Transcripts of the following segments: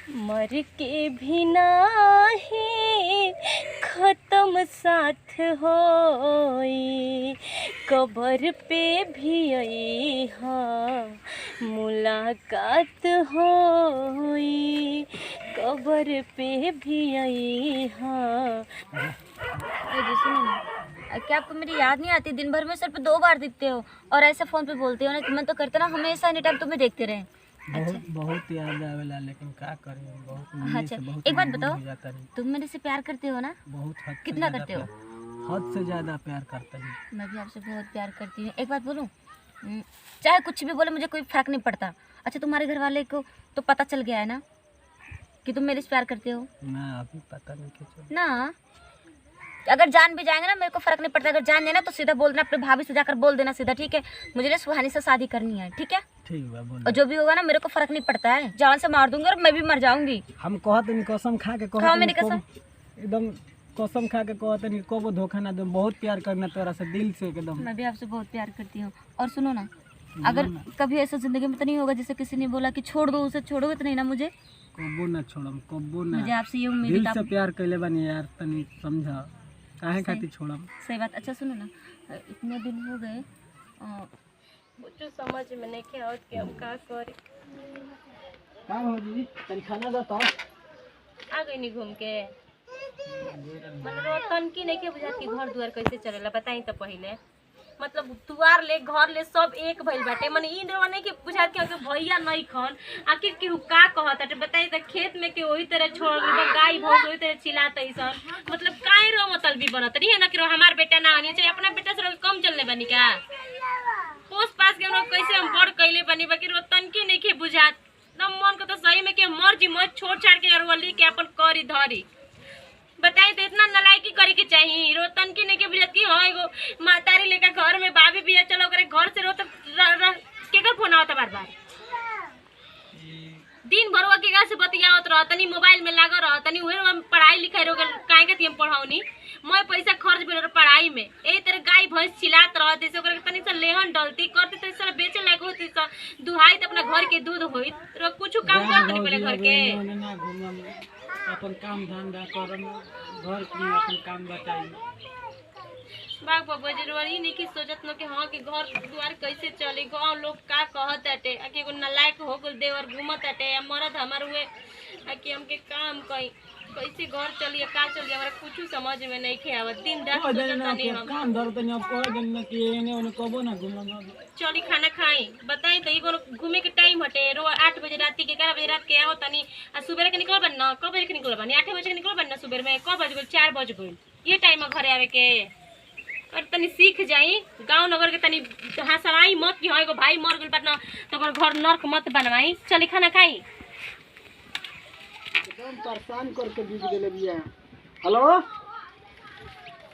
मर के भी नाही खत्म साथ होई, कबर पे भी आई हाँ मुलाकात होई, कबर पे भी आई हाँ। जी सुनो ना, क्या आपको मेरी याद नहीं आती? दिन भर में सिर्फ 2 बार दिखते हो और ऐसे फ़ोन पे बोलते हो ना कि मन तो करता ना हमेशा एनी टाइम तुम्हें देखते रहे। बहुत याद आवेला, लेकिन का करें, बहुत मिलने अच्छा से बहुत एक बात मजबूर बताओ, हो जाता है। तुम मेरे से प्यार करते हो ना? बहुत हद से कितना ज्यादा करते हो? हद से ज्यादा प्यार करता है। मैं भी आपसे बहुत प्यार करती हूँ। एक बात बोलूँ, चाहे कुछ भी बोले मुझे कोई फ़र्क नहीं पड़ता। अच्छा तुम्हारे घर वाले को तो पता चल गया है ना कि तुम मेरे से प्यार करते हो ना अभी पता नहीं कैसे ना? अगर जान भी जाएंगे ना मेरे को फ़र्क नहीं पड़ता। अगर जान जाए ना तो सीधा बोल देना, अपने भाभी से जाकर बोल देना सीधा, ठीक है? मुझे ना सुहानी से शादी करनी है, ठीक है? ठीक है बोल। और जो भी होगा ना मेरे को फ़र्क नहीं पड़ता है, जान से मार दूंगी और मैं भी मर जाऊंगी। हम कहते नहीं, कसम खा के खाओ मेरी कसम। एकदम कसम खा के कहते नहीं, को धोखा ना दो, बहुत प्यार करना तोरा से दिल से एकदम। मैं भी आपसे बहुत प्यार करती हूँ। और सुनो ना, अगर कभी ऐसा ज़िंदगी में तो नहीं होगा जैसे किसी ने बोला कि छोड़ दो उसे, छोड़ोगे तो नहीं ना मुझे? कबो ना छोड़म, कबो ना। मुझे आपसे ये उम्मीद दिल है। से प्यार कैले बनी यार, तनी समझा काहे खातिर छोड़म। सही बात। अच्छा सुनो ना, इतने दिन हो गए, कुछ समझ में नहीं के आवत कि हम का करी। का हो जी, तनी खाना दो तो। आ गई नी घूम के, मतलब तनकी नहीं के बुझात कि घर दुआर कैसे चलेला बताई तो पहले। मतलब दुआर ले घर ले सब एक भइल बाटे, मने ई डरवा नहीं कि बुझात कि भैया नहीं खन आखिर केहू का कहत बाटे बताई तो। खेत में के ओही तरह छोड़ गइल, गाय भैंस ओही तरह चिल्लात ऐसन, मतलब काहे रो मतलब बनत नहीं है ना कि हमार बेटा ना होनी चाहिए, अपना बेटा से कम चलने बनी का? पोस पास के हम कैसे हम बड़ कैले बनी, बाकी रो तनकी नहीं के बुझात न मन को तो सही में के मर्जी मत छोड़ छाड़ के अरवली के अपन करी धरी। बताई तो इतना नलायकी करे के चाहिए, रोतन की नहीं के बुझत की हां एगो मातारी लेकर घर में बाबी बिया चलो करे घर से रो तो केकर फोन आवत बार बार, दिन भर के का से बतियावत रह तनी मोबाइल में लागल रह तनी, उहे हम पढ़ाई लिखाई रो काहे के हम पढ़ाउनी, मैं पैसा खर्च भेल पढ़ाई में, एही तरह गाय भैंस चिल्लात रह जैसे ओकरा तनी से लेहन डलती करती तो सारा बेचे लायक होती स दुहाई तो अपना घर के दूध होई रो कुछ काम कर तनी पहले घर के ना घूमम, अपन काम धंधा करम, घर के अपन काम बताई। बाग बाबा जरूरी नहीं कि सोचत न कि हाँ कि घर द्वार कैसे चले, गाँव लोग का कहत आटे कि एगो नलायक हो गल देवर घूमत आटे या मरद हमार हुए कि हमके काम कई कैसे घर चलिए का चलिए, हमरा कुछ समझ में नहीं खे आवत। दिन रात सोचत नहीं हम काम धर तनी अब कह दिन कि एने ओने कबो ना घूमम। चली खाना खाई बताई तो एगो घूमे के टाइम हटे, रो 8 बजे रात के 11 बजे रात के आओ तनी आ सुबह के निकल बन न, कब बजे के निकल बन 8 बजे के निकल बन न, सुबह में कब बज गइल 4 बज गइल, ये टाइम में घरे आवे के। और तनी सीख जाई गांव नगर के, तनी हंसवाई मत कि हाँ एगो भाई मर गइल बा तो घर नर्क मत बनवाई। चली खाना खाई। एकदम परेशान करके बीत गेले बिया। हेलो,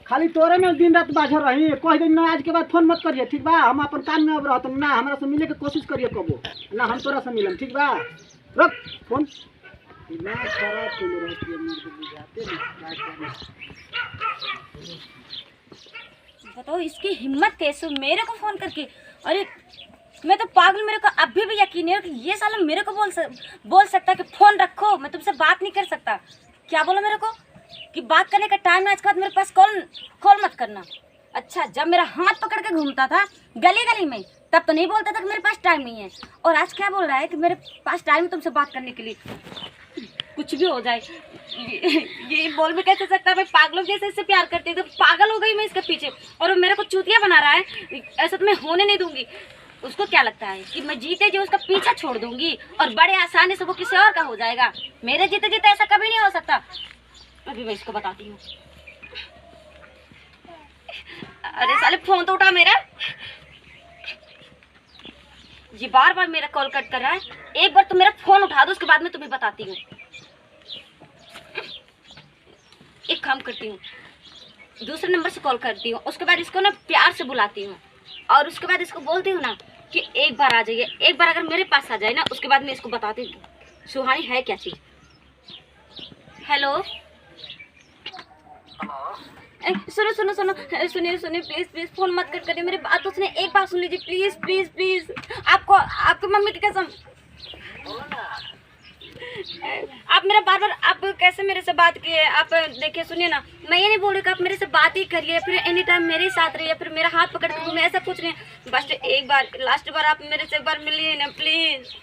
खाली तोरे में दिन रात बाझर रही, कह दिन ना आज के बाद फोन मत करिए, ठीक बा? हम अपन काम में अब रहत ना, हमरा से मिले के कोशिश करिए कबो ना, हम तोरा से मिलम, ठीक बा? रख फोन। ना खराब चल रहती है मेरे को बुझाते नहीं। बताओ इसकी हिम्मत कैसे मेरे को फ़ोन करके, अरे मैं तो पागल, मेरे को अभी भी यकीन है कि ये साला मेरे को बोल सकता है कि फ़ोन रखो मैं तुमसे बात नहीं कर सकता। क्या बोला मेरे को कि बात करने का टाइम है, आज के बाद मेरे पास कॉल मत करना। अच्छा जब मेरा हाथ पकड़ के घूमता था गली गली में तब तो नहीं बोलता था कि मेरे पास टाइम नहीं है, और आज क्या बोल रहा है कि मेरे पास टाइम है तुमसे बात करने के लिए। कुछ भी हो जाए ये बोल भी कैसे सकता है? मैं पागलों जैसे इससे प्यार करती हूँ, तो पागल हो गई मैं इसके पीछे, और वो मेरे को चूतिया बना रहा है। ऐसा तो मैं होने नहीं दूंगी। उसको क्या लगता है कि मैं जीते जो उसका पीछा छोड़ दूंगी और बड़े आसानी से वो किसी और का हो जाएगा? मेरे जीते जीते ऐसा कभी नहीं हो सकता। अभी मैं इसको बताती हूँ। अरे साले फोन तो उठा मेरा, ये बार बार मेरा कॉल कट कर रहा है। एक बार तो मेरा फोन उठा दो, उसके बाद मैं तुम्हें बताती हूँ। एक काम करती हूँ, दूसरे नंबर से कॉल करती हूँ, उसके बाद इसको ना प्यार से बुलाती हूँ, और उसके बाद इसको बोलती हूँ ना कि एक बार आ जाइए। एक बार अगर मेरे पास आ जाए ना, उसके बाद मैं इसको बताती हूँ सुहानी है क्या चीज़। हेलो, सुनो सुनो सुनो, सुनिए सुनिए प्लीज़ प्लीज़ फ़ोन मत कट करिए, मेरी बात तो सुनिए, एक बात सुन लीजिए प्लीज़ प्लीज़ प्लीज़। आपको आपकी मम्मी की कसम, आप मेरा बार बार आप कैसे मेरे से बात किए? आप देखिए सुनिए ना, मैं ये नहीं बोल रही कि आप मेरे से बात ही करिए, फिर एनी टाइम मेरे साथ रहिए, फिर मेरा हाथ पकड़ के घूमे, ऐसा कुछ नहीं। बस एक बार, लास्ट बार आप मेरे से एक बार मिलिए ना प्लीज।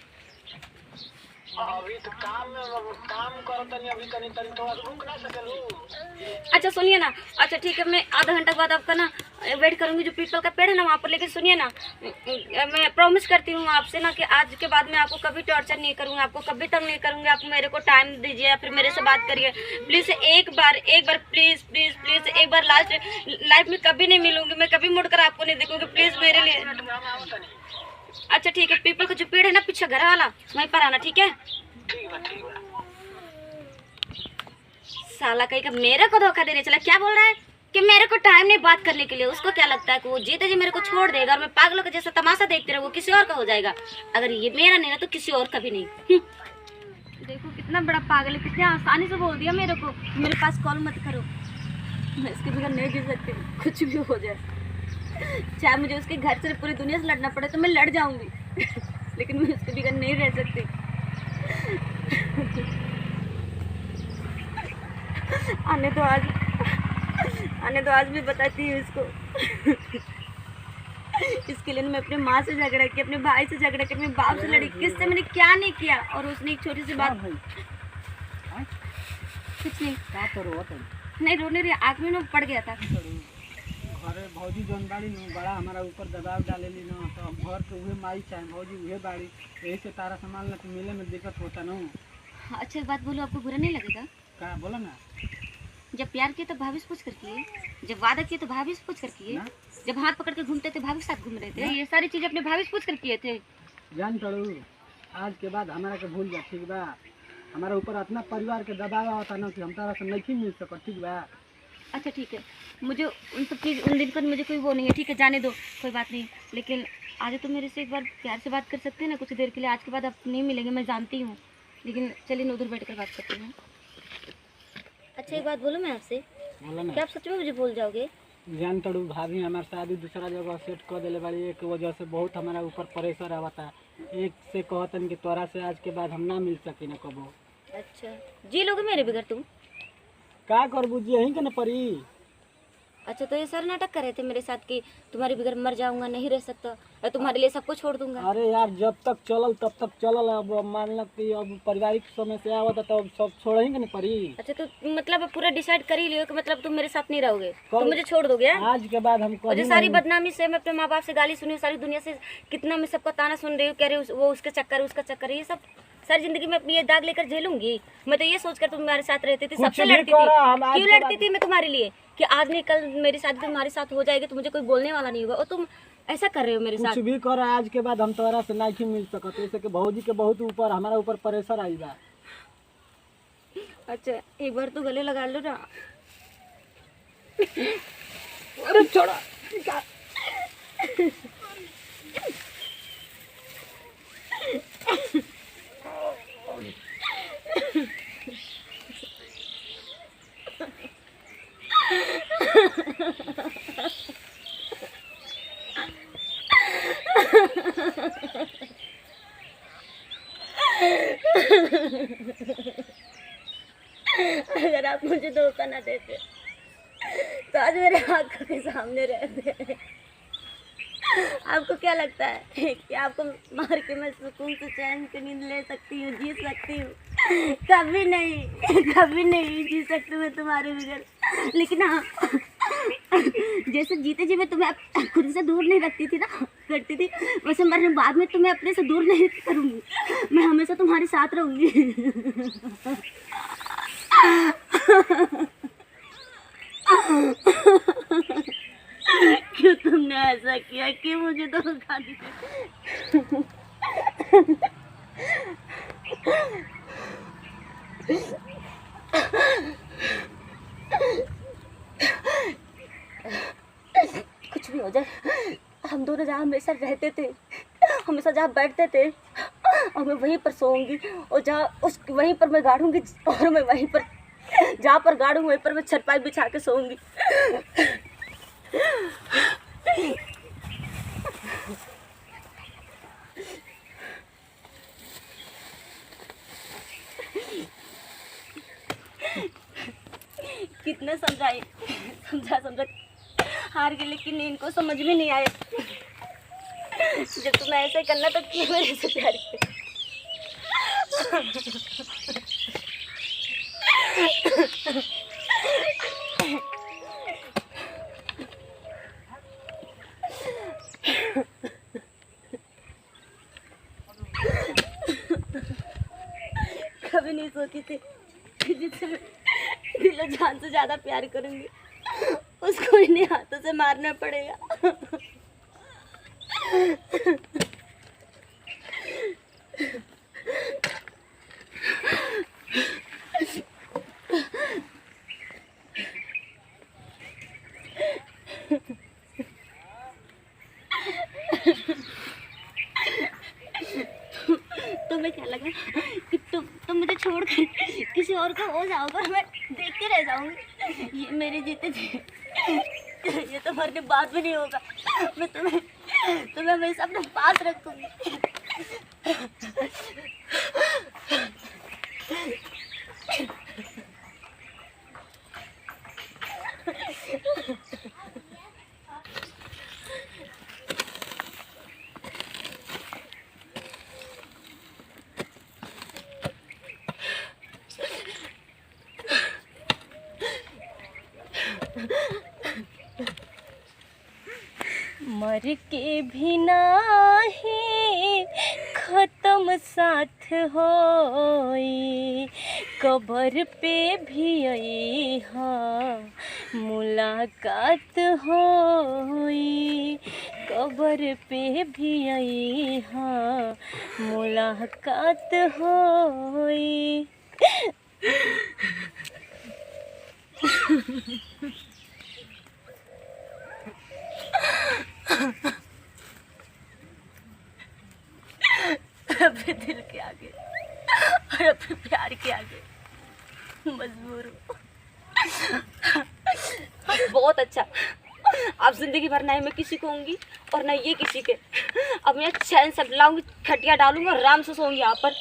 अभी तो काम करो तनी, अभी तनी तनी थोड़ा रुक ना सकलू। अच्छा सुनिए ना, अच्छा ठीक है, मैं आधा घंटा बाद आपका ना वेट करूंगी, जो पीपल का पेड़ है ना वहाँ पर। लेकिन सुनिए ना, मैं प्रॉमिस करती हूँ आपसे ना कि आज के बाद मैं आपको कभी टॉर्चर नहीं करूँगी, आपको कभी तंग नहीं करूँगी। आप मेरे को टाइम दीजिए या फिर मेरे से बात करिए प्लीज़। एक बार प्लीज़ प्लीज़ प्लीज़, एक बार लास्ट, लाइफ में कभी नहीं मिलूंगी मैं, कभी मुड़कर आपको नहीं देखूंगी, प्लीज़ मेरे लिए। अच्छा ठीक है, पीपल का जो पेड़ है ना पीछे घर वाला, वहीं पर आना, ठीक है? साला कहीं का मेरे को धोखा देने चला। क्या बोल रहा है कि मेरे को टाइम नहीं बात करने के लिए? उसको क्या लगता है कि वो जीते जी मेरे को छोड़ देगा और मैं पागलों का जैसा तमाशा देखते रहो, किसी और का हो जाएगा। अगर ये मेरा नहीं ना तो किसी और का भी नहीं। देखो कितना बड़ा पागल है, कितने आसानी से बोल दिया मेरे को मेरे पास कॉल मत करो। मैं इसके बगैर नहीं जी सकती, कुछ भी हो जाए, चाहे मुझे उसके घर से पूरी दुनिया से लड़ना पड़े तो मैं लड़ जाऊंगी, लेकिन मैं उसके बगैर नहीं रह सकती। आने तो आज भी बताती हूँ इसको। इसके लिए मैं अपने माँ से झगड़ा की, अपने भाई से झगड़ा की, अपने बाप से लड़ी, किससे मैंने क्या नहीं किया। और उसने एक छोटी सी बात, कुछ नहीं, नहीं रोने रही, आँख में पड़ गया था। घरे भौजी जौन बाड़ी न बड़ा हमारा ऊपर दबाव डालेली न, तो हम घर के उहे माई चाहे भौजी उहे बाड़ी, यही से तारा सामान न मिले में दिक्कत होता न। अच्छा एक बात बोलो, आपको बुरा नहीं लगेगा? का बोला ना, जब प्यार किए तो भाभी से पूछ कर किए, जब वादा किए तो भाभी से पूछ कर किए, जब हाथ पकड़ के घूमते थे भाभी के साथ घूम रहे थे, ये सारी चीजें अपने भाभी से पूछ कर किए थे। जान पड़ू, आज के बाद हमारा के भूल जा, ठीक बा? हमारा ऊपर इतना परिवार के दबाव होता ना कि हम तारा से नहीं मिल सको, ठीक बा? अच्छा ठीक है, मुझे उन सब चीज़, उन दिन पर मुझे कोई वो नहीं है, ठीक है जाने दो, कोई बात नहीं। लेकिन आज तो मेरे से एक बार प्यार से बात कर सकते हैं ना कुछ देर के लिए? आज के बाद आप नहीं मिलेंगे, मैं जानती हूँ, लेकिन चलिए ना उधर बैठ कर बात करते हैं। अच्छा एक बात बोलो मैं आपसे, बोला ना, क्या आप सच में मुझे भूल जाओगे? जान तड़ू भाभी हमारे शादी दूसरा जगह सेट कर दिले बाड़ी, एक वजह से बहुत हमारा ऊपर प्रेशर आवता। एक से कहतन कि तोरा से आज के बाद हम ना मिल सकी न कबो। अच्छा जी लोगे मेरे बगैर तुम? का करबू जी, यहीं के न परी। अच्छा तो ये सारे नाटक कर रहे थे मेरे साथ कि तुम्हारे बगैर मर जाऊंगा, नहीं रह सकता, या तुम्हारे लिए सबको छोड़ दूंगा। अरे यार जब तक चलल तब तक चलल, अब मान लो कि अब पारिवारिक समस्या आवता तो अब सब छोड़ेंगे न परी। अच्छा तो मतलब पूरा डिसाइड कर ही लियो कि मतलब तुम मेरे साथ नहीं रहोगे, तुम मुझे छोड़ दोगे? आज के बाद हम और जो सारी बदनामी से मैं अपने माँ बाप से गाली सुनी, सारी दुनिया से कितना मैं सबका ताना सुन रही हूँ, कह रही हूँ वो उसके चक्कर, उसका चक्कर, ये सब सारी जिंदगी में अपनी ये दाग लेकर झेलूंगी। मैं तो ये सोचकर तुम्हारे साथ रहती थी, सबसे लड़ती थी। क्यों लड़ती थी मैं तुम्हारे लिए कि आज नहीं कल मेरी शादी तुम्हारे साथ हो जाएगी तो मुझे कोई बोलने वाला नहीं होगा, और तुम ऐसा कर रहे हो मेरे साथ। कुछ भी कर, आज के बाद हम तोरा से नहीं मिल सकत, ऐसे कि भौजी के बहुत ऊपर हमारा ऊपर प्रेशर आई बा। अच्छा एक बार तो गले लगा लो ना। अरे छोड़ा अगर आप मुझे धोखा ना देते तो आज मेरे आंखों के सामने रहते। आपको क्या लगता है कि आपको मार के मैं सुकून से चैन से नींद ले सकती हूँ, जी सकती हूँ? कभी नहीं जी सकती मैं तुम्हारे बगैर। लेकिन हाँ, जैसे जीते जी मैं तुम्हें खुद से दूर नहीं रखती थी ना, करती थी, वैसे मरने बाद में तुम्हें अपने से दूर नहीं करूँगी, मैं हमेशा तुम्हारे साथ रहूँगी। क्यों तुमने ऐसा किया? क्यों मुझे धोखा दिया? कुछ भी हो जाए, हम दोनों जहाँ हमेशा रहते थे, हमेशा जहाँ बैठते थे, और मैं वहीं पर सोऊंगी, और जहाँ उस वहीं पर मैं गाड़ूंगी, और मैं वहीं पर जहाँ पर गाड़ूंगी वहीं पर मैं छरपाई बिछा के सोऊंगी। कितना समझाए, समझा हार गए, लेकिन इनको समझ में नहीं आए। जब तुम्हें ऐसे करना तो क्यों मेरे से प्यार किया? कभी नहीं सोची थी कि जिससे मैं दिलो जान से ज्यादा प्यार करूंगी उसको इन्हीं हाथों से मारना पड़ेगा। तुम्हें क्या लगा कि तुम मुझे छोड़कर किसी और को हो जाओगे, मैं देखते रह जाऊंगी? ये मेरे जीते थे, ये तो मरने बाद में नहीं होगा। मैं तुम्हें हमेशा अपने पास रखूंगी। मर के भी नाही खत्म साथ होई, कबर पे भी आई हाँ मुलाकात होई, कबर पे भी आई हाँ मुलाकात होई। अपने दिल के आगे और अपने प्यार के आगे मजबूर हूँ। बहुत अच्छा, अब जिंदगी भर ना ही मैं किसी को होंगी और ना ये किसी के। अब मैं चैन से लाऊंगी, खटिया डालूंगी और आराम से सोऊंगी यहाँ पर।